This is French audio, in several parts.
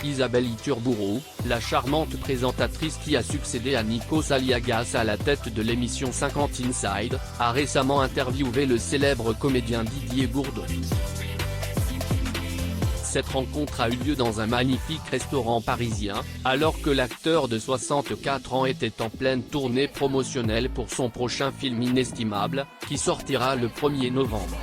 Isabelle Iturburu, la charmante présentatrice qui a succédé à Nikos Aliagas à la tête de l'émission 50 Inside, a récemment interviewé le célèbre comédien Didier Bourdon. Cette rencontre a eu lieu dans un magnifique restaurant parisien, alors que l'acteur de 64 ans était en pleine tournée promotionnelle pour son prochain film Inestimable, qui sortira le 1er novembre.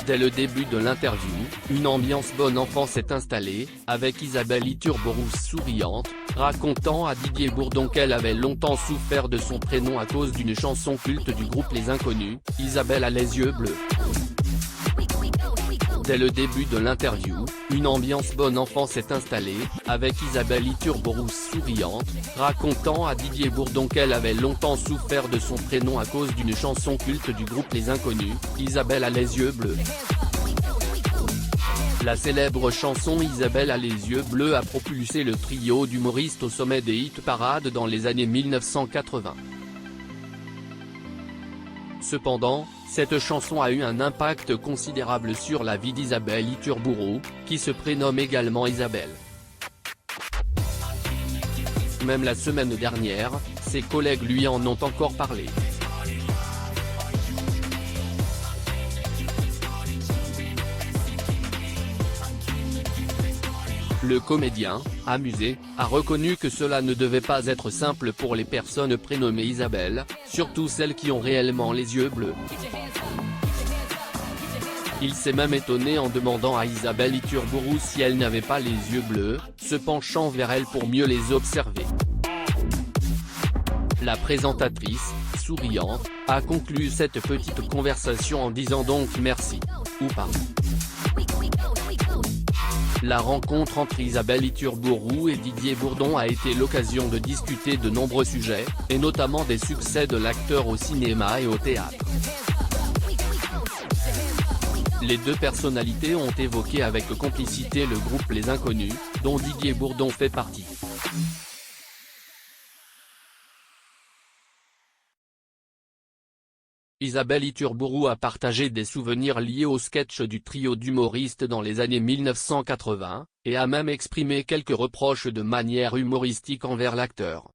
Dès le début de l'interview, une ambiance bon enfant s'est installée, avec Isabelle Iturburu souriante, racontant à Didier Bourdon qu'elle avait longtemps souffert de son prénom à cause d'une chanson culte du groupe Les Inconnus, Isabelle a les yeux bleus. Dès le début de l'interview, une ambiance bon enfant s'est installée, avec Isabelle Iturburu souriante, racontant à Didier Bourdon qu'elle avait longtemps souffert de son prénom à cause d'une chanson culte du groupe Les Inconnus, Isabelle a les yeux bleus. La célèbre chanson Isabelle a les yeux bleus a propulsé le trio d'humoristes au sommet des hit-parades dans les années 1980. Cependant, cette chanson a eu un impact considérable sur la vie d'Isabelle Iturburu, qui se prénomme également Isabelle. Même la semaine dernière, ses collègues lui en ont encore parlé. Le comédien, amusé, a reconnu que cela ne devait pas être simple pour les personnes prénommées Isabelle, surtout celles qui ont réellement les yeux bleus. Il s'est même étonné en demandant à Isabelle Iturburu si elle n'avait pas les yeux bleus, se penchant vers elle pour mieux les observer. La présentatrice, souriante, a conclu cette petite conversation en disant donc merci, ou pas. La rencontre entre Isabelle Iturburu et Didier Bourdon a été l'occasion de discuter de nombreux sujets, et notamment des succès de l'acteur au cinéma et au théâtre. Les deux personnalités ont évoqué avec complicité le groupe Les Inconnus, dont Didier Bourdon fait partie. Isabelle Iturburu a partagé des souvenirs liés au sketch du trio d'humoristes dans les années 1980, et a même exprimé quelques reproches de manière humoristique envers l'acteur.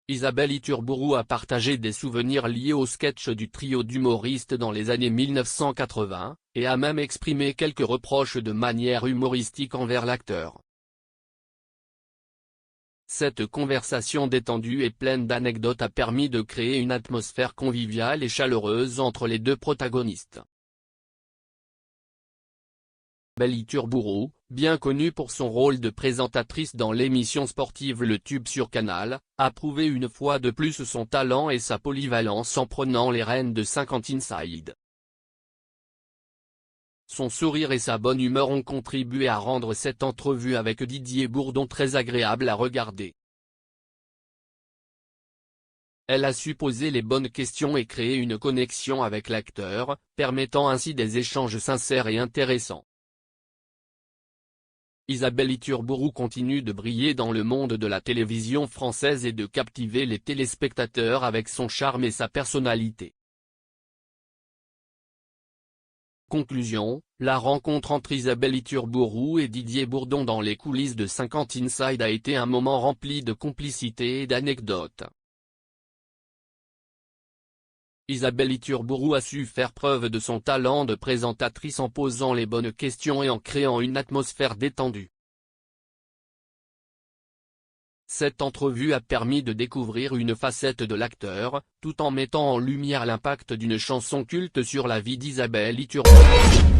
Isabelle Iturburu a partagé des souvenirs liés au sketch du trio d'humoristes dans les années 1980, et a même exprimé quelques reproches de manière humoristique envers l'acteur. Cette conversation détendue et pleine d'anecdotes a permis de créer une atmosphère conviviale et chaleureuse entre les deux protagonistes. Isabelle Iturburu, bien connue pour son rôle de présentatrice dans l'émission sportive Le Tube sur Canal, a prouvé une fois de plus son talent et sa polyvalence en prenant les rênes de 50 Inside. Son sourire et sa bonne humeur ont contribué à rendre cette entrevue avec Didier Bourdon très agréable à regarder. Elle a su poser les bonnes questions et créer une connexion avec l'acteur, permettant ainsi des échanges sincères et intéressants. Isabelle Iturburu continue de briller dans le monde de la télévision française et de captiver les téléspectateurs avec son charme et sa personnalité. Conclusion, la rencontre entre Isabelle Iturburu et Didier Bourdon dans les coulisses de 50 Inside a été un moment rempli de complicité et d'anecdotes. Isabelle Iturburu a su faire preuve de son talent de présentatrice en posant les bonnes questions et en créant une atmosphère détendue. Cette entrevue a permis de découvrir une facette de l'acteur, tout en mettant en lumière l'impact d'une chanson culte sur la vie d'Isabelle Iturburu.